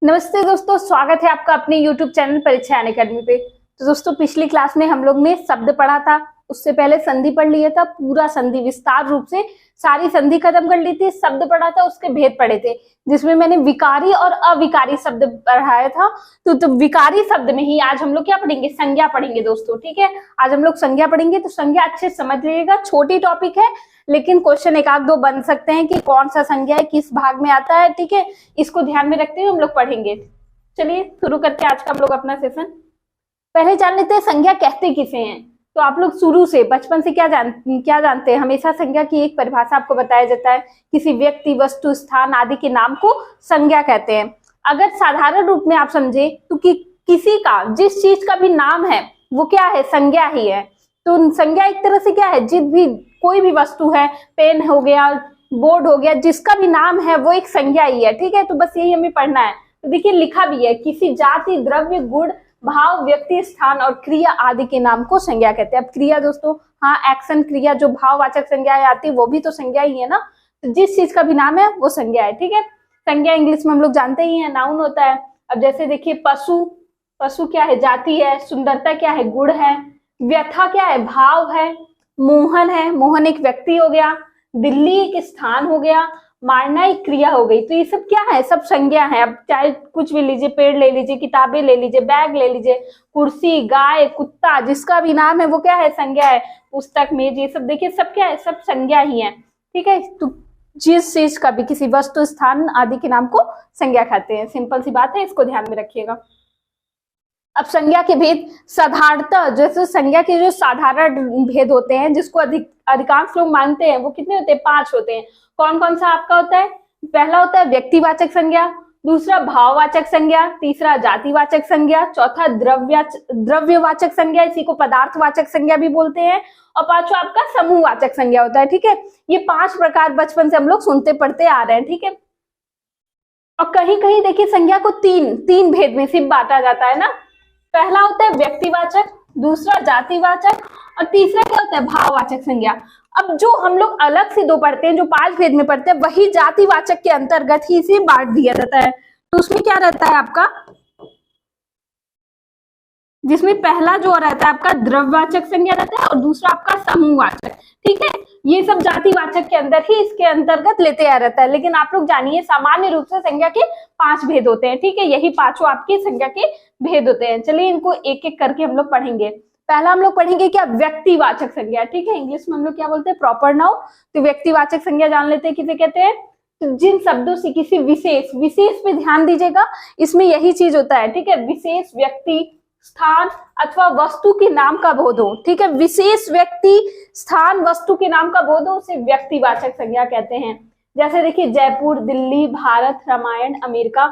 नमस्ते दोस्तों, स्वागत है आपका अपने YouTube चैनल परीक्षा अनअकैडमी पे। तो दोस्तों, पिछली क्लास में हम लोग ने शब्द पढ़ा था, उससे पहले संधि पढ़ लिया था, पूरा संधि विस्तार रूप से सारी संधि खत्म कर ली थी, शब्द पढ़ा था, उसके भेद पढ़े थे, जिसमें मैंने विकारी और अविकारी शब्द पढ़ाया था। तो विकारी शब्द में ही आज हम लोग क्या पढ़ेंगे? संज्ञा पढ़ेंगे दोस्तों। ठीक है, आज हम लोग संज्ञा पढ़ेंगे। तो संज्ञा अच्छे समझ लीजिएगा, छोटी टॉपिक है लेकिन क्वेश्चन एक आध दो बन सकते हैं कि कौन सा संज्ञा है, किस भाग में आता है। ठीक है, इसको ध्यान में रखते हुए हम लोग पढ़ेंगे। चलिए शुरू करते हैं आज का हम लोग अपना सेशन। पहले जान लेते हैं संज्ञा कहते किसे हैं। तो आप लोग शुरू से बचपन से क्या जानते हैं? हमेशा संज्ञा की एक परिभाषा आपको बताया जाता है, किसी व्यक्ति, वस्तु, स्थान आदि के नाम को संज्ञा कहते हैं। अगर साधारण रूप में आप समझे तो किसी का, जिस चीज का भी नाम है वो क्या है? संज्ञा ही है। तो संज्ञा एक तरह से क्या है? कोई भी वस्तु है, पेन हो गया, बोर्ड हो गया, जिसका भी नाम है वो एक संज्ञा ही है। ठीक है, तो बस यही हमें पढ़ना है। तो देखिए लिखा भी है, किसी जाति, द्रव्य, गुण, भाव, व्यक्ति, स्थान और क्रिया आदि के नाम को संज्ञा कहते हैं। अब क्रिया दोस्तों, हाँ, एक्शन क्रिया, जो भाववाचक संज्ञाएं आती है वो भी तो संज्ञा ही है ना। तो जिस चीज का भी नाम है वो संज्ञा है। ठीक है, संज्ञा इंग्लिश में हम लोग जानते ही है, नाउन होता है। अब जैसे देखिए पशु, पशु क्या है? जाति है। सुंदरता क्या है? गुण है। व्यथा क्या है? भाव है। मोहन है, मोहन एक व्यक्ति हो गया। दिल्ली एक स्थान हो गया। मारना एक क्रिया हो गई। तो ये सब क्या है? सब संज्ञा है। अब चाहे कुछ भी लीजिए, पेड़ ले लीजिए, किताबें ले लीजिए, बैग ले लीजिए, कुर्सी, गाय, कुत्ता, जिसका भी नाम है वो क्या है? संज्ञा है। पुस्तक, मेज, ये सब देखिए सब क्या है? सब संज्ञा ही है। ठीक है, तो जिस चीज का भी, किसी वस्तु, स्थान आदि के नाम को संज्ञा कहते हैं। सिंपल सी बात है, इसको ध्यान में रखिएगा। अब संज्ञा के भेद, साधारणतः जैसे संज्ञा के जो साधारण भेद होते हैं, जिसको अधिकांश लोग मानते हैं, वो कितने होते हैं? 5 होते हैं। कौन कौन सा आपका होता है? पहला होता है व्यक्तिवाचक संज्ञा, दूसरा भाववाचक संज्ञा, तीसरा जातिवाचक संज्ञा, चौथा द्रव्यवाचक संज्ञा, इसी को पदार्थवाचक संज्ञा भी बोलते हैं, और पांचवा आपका समूहवाचक संज्ञा होता है। ठीक है, ये 5 प्रकार बचपन से हम लोग सुनते पढ़ते आ रहे हैं। ठीक है, और कहीं कहीं देखिए संज्ञा को तीन भेद में सिर्फ बांटा जाता है ना। पहला होता है व्यक्तिवाचक, दूसरा जातिवाचक, और तीसरा क्या होता है? भाववाचक संज्ञा। अब जो हम लोग अलग से 2 पढ़ते हैं, जो 5 भेद में पढ़ते हैं, वही जातिवाचक के अंतर्गत ही इसे बांट दिया जाता है। तो उसमें क्या रहता है आपका? जिसमें पहला जो रहता है आपका द्रव्यवाचक संज्ञा रहता है, और दूसरा आपका समूहवाचक। ठीक है, ये सब जातिवाचक के अंदर ही, इसके अंतर्गत लेते आ रहता है। लेकिन आप लोग जानिए, सामान्य रूप से संज्ञा के 5 भेद होते हैं। ठीक है, यही 5 आपकी संज्ञा के भेद होते हैं। चलिए इनको एक एक करके हम लोग पढ़ेंगे। पहला हम लोग पढ़ेंगे क्या? व्यक्तिवाचक संज्ञा। ठीक है, इंग्लिश में हम लोग क्या बोलते हैं? Proper noun. तो व्यक्तिवाचक संज्ञा जान लेते हैं किसे कहते हैं। तो जिन शब्दों से किसी विशेष पे ध्यान दीजिएगा, इसमें यही चीज होता है। ठीक है, विशेष, व्यक्ति, स्थान अथवा वस्तु के नाम का बोध हो। ठीक है, विशेष, व्यक्ति, स्थान, वस्तु के नाम का बोध हो, उसे व्यक्तिवाचक संज्ञा कहते हैं। जैसे देखिए जयपुर, दिल्ली, भारत, रामायण, अमेरिका,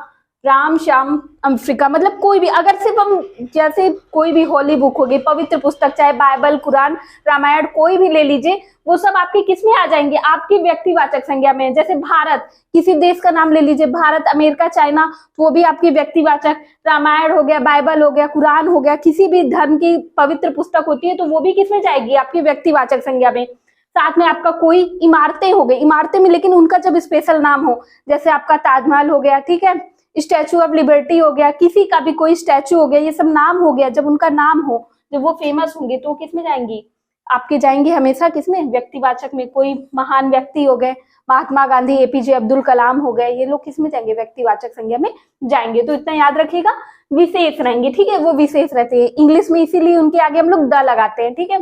राम, श्याम, अफ्रीका। मतलब कोई भी, अगर सिर्फ हम जैसे कोई भी होली बुक होगी, पवित्र पुस्तक, चाहे बाइबल, कुरान, रामायण, कोई भी ले लीजिए, वो सब आपके किस में आ जाएंगे? आपकी व्यक्तिवाचक संज्ञा में। जैसे भारत, किसी देश का नाम ले लीजिए, भारत, अमेरिका, चाइना, तो वो भी आपकी व्यक्तिवाचक। रामायण हो गया, बाइबल हो गया, कुरान हो गया, किसी भी धर्म की पवित्र पुस्तक होती है तो वो भी किस में जाएगी? आपकी व्यक्तिवाचक संज्ञा में। साथ में आपका कोई इमारतें हो गई, इमारतें में लेकिन उनका जब स्पेशल नाम हो, जैसे आपका ताजमहल हो गया, ठीक है, स्टैचू ऑफ लिबर्टी हो गया, किसी का भी कोई स्टैचू हो गया, ये सब नाम हो गया। जब उनका नाम हो, जब वो फेमस होंगे तो किस में जाएंगी? आपके जाएंगे हमेशा किसमें? व्यक्तिवाचक में। कोई महान व्यक्ति हो गए, महात्मा गांधी, एपीजे अब्दुल कलाम हो गए, ये लोग किसमें जाएंगे? व्यक्तिवाचक संज्ञा में जाएंगे। तो इतना याद रखिएगा, विशेष रहेंगे। ठीक है, वो विशेष रहते हैं इंग्लिश में, इसीलिए उनके आगे हम लोग द लगाते हैं। ठीक है,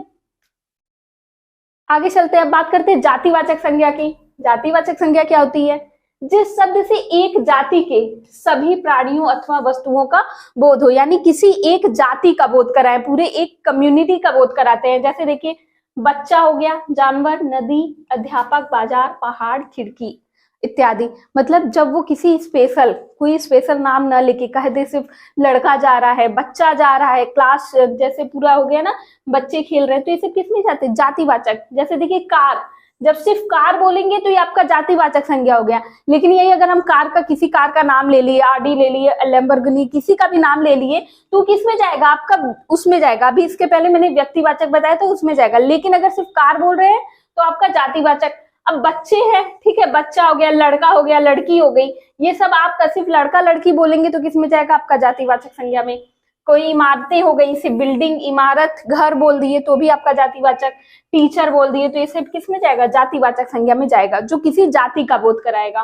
आगे चलते हैं। अब बात करते हैं जातिवाचक संज्ञा की। जातिवाचक संज्ञा क्या होती है? जिस शब्द से एक जाति के सभी प्राणियों अथवा वस्तुओं का बोध हो, यानी किसी एक जाति का बोध कराएं, पूरे एक कम्युनिटी का बोध कराते हैं। जैसे देखिए बच्चा हो गया, जानवर, नदी, अध्यापक, बाजार, पहाड़, खिड़की इत्यादि। मतलब जब वो किसी कोई स्पेशल नाम ना लेके कह दे, सिर्फ लड़का जा रहा है, बच्चा जा रहा है, क्लास जैसे पूरा हो गया ना, बच्चे खेल रहे हैं, तो ये सब किसमें जाते हैं? जातिवाचक। जैसे देखिए कार, जब सिर्फ कार बोलेंगे तो ये आपका जातिवाचक संज्ञा हो गया। लेकिन यही अगर हम किसी कार का नाम ले लिए, आडी ले लिए, लैम्बोर्गिनी, किसी का भी नाम ले लिए, तो किसमें जाएगा? आपका उसमें जाएगा। अभी इसके पहले मैंने व्यक्तिवाचक बताया तो उसमें जाएगा। लेकिन अगर सिर्फ कार बोल रहे हैं तो आपका जातिवाचक। अब बच्चे हैं, ठीक है, बच्चा हो गया, लड़का हो गया, लड़की हो गई, ये सब आपका सिर्फ लड़का लड़की बोलेंगे तो किस में जाएगा? आपका जातिवाचक संज्ञा में। कोई इमारतें हो गई, सिर्फ बिल्डिंग, इमारत, घर बोल दिए तो भी आपका जातिवाचक, टीचर बोल दिए तो ये सब किस में जाएगा? जातिवाचक संज्ञा में जाएगा, जो किसी जाति का बोध कराएगा।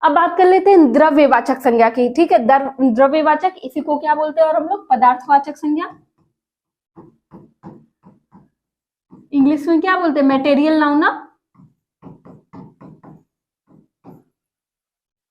अब बात कर लेते हैं द्रव्यवाचक संज्ञा की, ठीक है। द्रव्यवाचक, इसी को क्या बोलते हैं और हम लोग? पदार्थवाचक संज्ञा। इंग्लिश में क्या बोलते हैं? मटेरियल नाउन ना।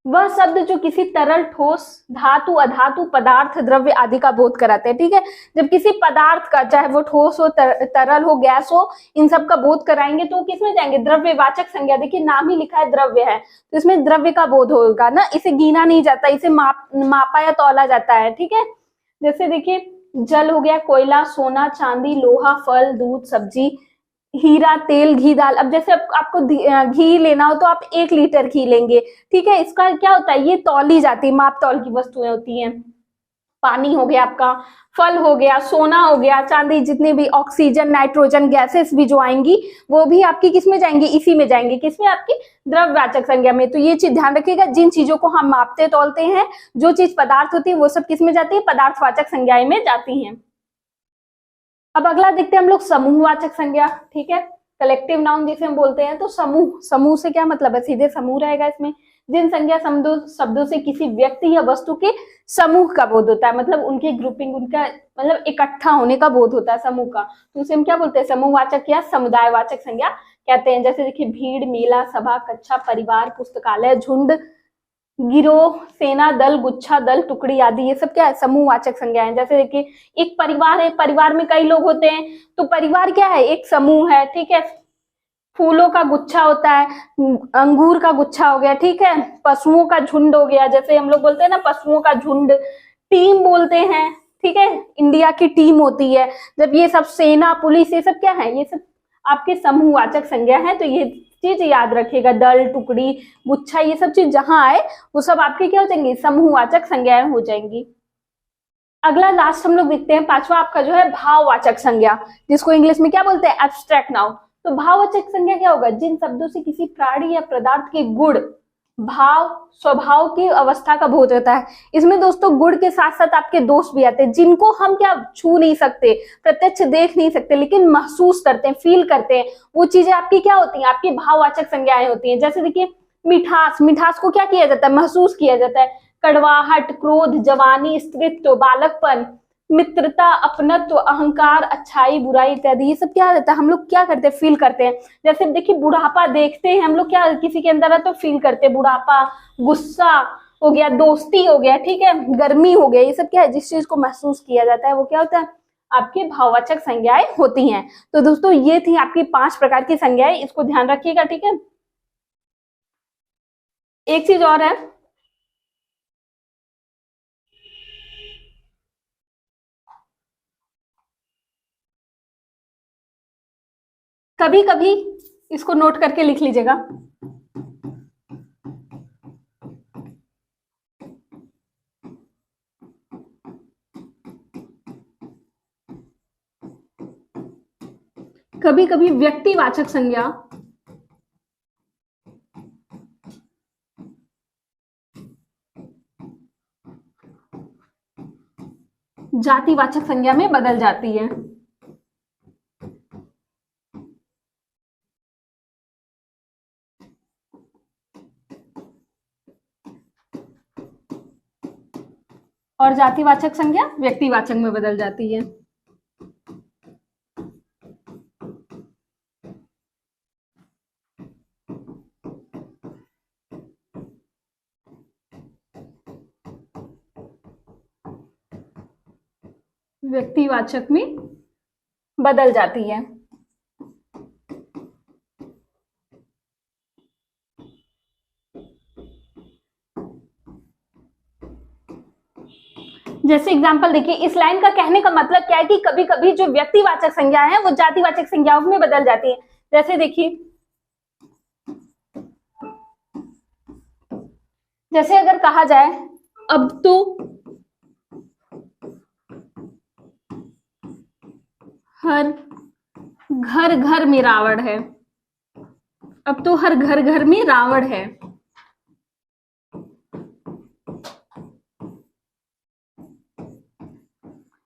वह शब्द जो किसी तरल, ठोस, धातु, अधातु, पदार्थ, द्रव्य आदि का बोध कराते हैं, ठीक है। जब किसी पदार्थ का, चाहे वो ठोस हो, तरल हो, गैस हो, इन सब का बोध कराएंगे तो किसमें जाएंगे? द्रव्यवाचक संज्ञा। देखिए नाम ही लिखा है द्रव्य है, तो इसमें द्रव्य का बोध होगा ना, इसे गिना नहीं जाता, इसे मापा या तौला जाता है, ठीक है। जैसे देखिए जल हो गया, कोयला, सोना, चांदी, लोहा, फल, दूध, सब्जी, हीरा, तेल, घी, दाल। अब जैसे आपको घी लेना हो तो आप 1 लीटर घी लेंगे, ठीक है। इसका क्या होता है? ये तौली जाती है, माप तौल की वस्तुएं होती हैं। पानी हो गया आपका, फल हो गया, सोना हो गया, चांदी, जितने भी ऑक्सीजन, नाइट्रोजन गैसेस भी जो आएंगी वो भी आपकी किसमें जाएंगी? इसी में जाएंगे, किसमें? आपकी द्रव्यवाचक संज्ञा में। तो ये चीज ध्यान रखिएगा, जिन चीजों को हम मापते तौलते हैं, जो चीज पदार्थ होती है, वो सब किसमें जाती है? पदार्थवाचक संज्ञा में जाती है। अब अगला देखते हैं हम लोग समूहवाचक संज्ञा, ठीक है। कलेक्टिव नाउन जिसे हम बोलते हैं, तो समूह, समूह से क्या मतलब है? सीधे समूह रहेगा इसमें। जिन संज्ञा शब्दों से किसी व्यक्ति या वस्तु के समूह का बोध होता है, मतलब उनकी ग्रुपिंग, उनका मतलब इकट्ठा होने का बोध होता है समूह का, तो उसे हम क्या बोलते हैं? समूहवाचक या समुदायवाचक संज्ञा कहते हैं। जैसे देखिए भीड़, मेला, सभा, कक्षा, परिवार, पुस्तकालय, झुंड, गिरोह, सेना, दल, गुच्छा, दल, टुकड़ी आदि, ये सब क्या है? समूहवाचक संज्ञा है। जैसे देखिए एक परिवार है, परिवार में कई लोग होते हैं, तो परिवार क्या है? एक समूह है, ठीक है। फूलों का गुच्छा होता है, अंगूर का गुच्छा हो गया, ठीक है। पशुओं का झुंड हो गया, जैसे हम लोग बोलते हैं ना पशुओं का झुंड, टीम बोलते हैं, ठीक है। इंडिया की टीम होती है जब, ये सब सेना, पुलिस, ये सब क्या है? ये सब आपके समूहवाचक संज्ञा है। तो ये चीज याद रखिएगा, दल, टुकड़ी, गुच्छा, ये सब चीज जहां आए वो सब आपके क्या हो जाएंगी? समूहवाचक संज्ञाएं हो जाएंगी। अगला लास्ट हम लोग देखते हैं, पांचवा आपका जो है भाववाचक संज्ञा, जिसको इंग्लिश में क्या बोलते हैं? Abstract noun. तो भाववाचक संज्ञा क्या होगा? जिन शब्दों से किसी प्राणी या पदार्थ के गुण, भाव, स्वभाव की अवस्था का बोध होता है। इसमें दोस्तों गुण के साथ साथ आपके दोष भी आते हैं, जिनको हम क्या छू नहीं सकते, प्रत्यक्ष देख नहीं सकते, लेकिन महसूस करते हैं, फील करते हैं। वो चीजें आपकी क्या होती हैं? आपकी भाववाचक संज्ञाएं होती हैं। जैसे देखिए मिठास, मिठास को क्या किया जाता है? महसूस किया जाता है। कड़वाहट, क्रोध, जवानी, स्त्रीत्व, बालकपन, मित्रता, अपनत्व, अहंकार, अच्छाई, बुराई इत्यादि, ये सब क्या रहता है? हम लोग क्या करते हैं? फील करते हैं। जैसे देखिए बुढ़ापा देखते हैं हम लोग, क्या किसी के अंदर है तो फील करते हैं। बुढ़ापा, गुस्सा हो गया, दोस्ती हो गया, ठीक है, गर्मी हो गया, ये सब क्या है? जिस चीज को महसूस किया जाता है वो क्या होता है? आपकी भाववाचक संज्ञाएं होती हैं। तो दोस्तों ये थी आपकी 5 प्रकार की संज्ञाएं, इसको ध्यान रखिएगा, ठीक है। एक चीज और है, कभी कभी इसको नोट करके लिख लीजिएगा, कभी कभी व्यक्तिवाचक संज्ञा जातिवाचक संज्ञा में बदल जाती है। और जातिवाचक संज्ञा व्यक्तिवाचक में बदल जाती है। व्यक्तिवाचक में बदल जाती है। जैसे एग्जांपल देखिए, इस लाइन का कहने का मतलब क्या है कि कभी कभी जो व्यक्तिवाचक संज्ञा है वो जातिवाचक संज्ञाओं में बदल जाती है। जैसे देखिए, जैसे अगर कहा जाए अब तो हर घर घर में रावण है, अब तो हर घर घर में रावण है।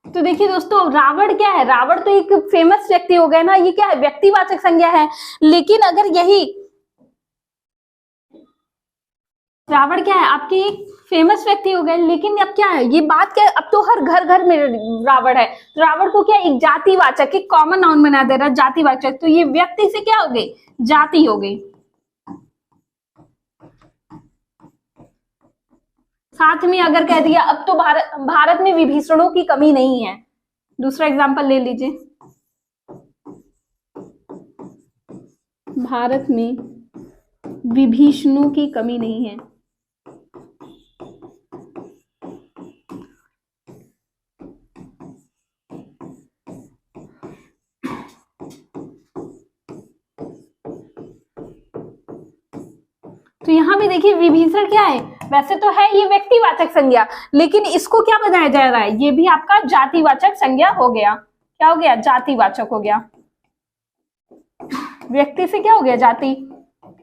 तो देखिए दोस्तों, रावण क्या है? रावण तो एक फेमस व्यक्ति हो गया ना, ये क्या है? व्यक्तिवाचक संज्ञा है। लेकिन अगर यही रावण क्या है? आपके एक फेमस व्यक्ति हो गए, लेकिन अब क्या है? ये बात क्या है? अब तो हर घर घर में रावण है। तो रावण को क्या, एक जातिवाचक, एक कॉमन नाउन बना दे रहा है, जातिवाचक। तो ये व्यक्ति से क्या हो गई? जाति हो गई। साथ में अगर कह दिया अब तो भारत में विभीषणों की कमी नहीं है। दूसरा एग्जांपल ले लीजिए, भारत में विभीषणों की कमी नहीं है। तो यहां भी देखिए विभीषण क्या है? वैसे तो है ये व्यक्तिवाचक संज्ञा, लेकिन इसको क्या बनाया जा रहा है? ये भी आपका जातिवाचक संज्ञा हो गया। क्या हो गया? जातिवाचक हो गया। व्यक्ति से क्या हो गया? जाति।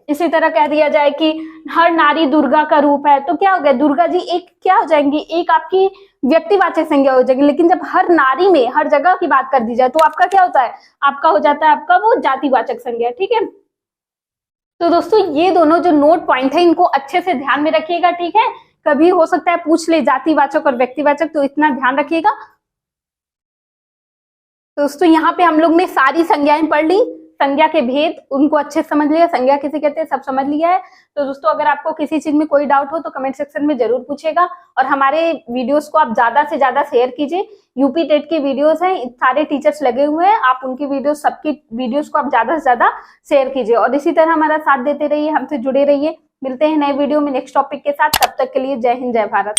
इसी तरह कह दिया जाए कि हर नारी दुर्गा का रूप है, तो क्या हो गया? दुर्गा जी एक क्या हो जाएंगी? एक आपकी व्यक्तिवाचक संज्ञा हो जाएगी। लेकिन जब हर नारी में हर जगह की बात कर दी जाए तो आपका क्या होता है? आपका हो जाता है आपका वो जातिवाचक संज्ञा। ठीक है, तो दोस्तों ये दोनों जो नोट पॉइंट है इनको अच्छे से ध्यान में रखिएगा। ठीक है, कभी हो सकता है पूछ ले जातिवाचक और व्यक्तिवाचक, तो इतना ध्यान रखिएगा। दोस्तों यहाँ पे हम लोग ने सारी संज्ञाएं पढ़ ली, संज्ञा के भेद उनको अच्छे से समझ लिया, संज्ञा किसे कहते हैं सब समझ लिया है। तो दोस्तों अगर आपको किसी चीज में कोई डाउट हो तो कमेंट सेक्शन में जरूर पूछेगा, और हमारे वीडियोस को आप ज्यादा से ज्यादा शेयर कीजिए। यूपी टेट की वीडियोस हैं, सारे टीचर्स लगे हुए हैं, आप उनकी वीडियोस, सबकी वीडियोस को आप ज्यादा से ज्यादा शेयर कीजिए, और इसी तरह हमारा साथ देते रहिए, हमसे जुड़े रहिए। मिलते हैं नए वीडियो में नेक्स्ट टॉपिक के साथ, तब तक के लिए जय हिंद जय भारत।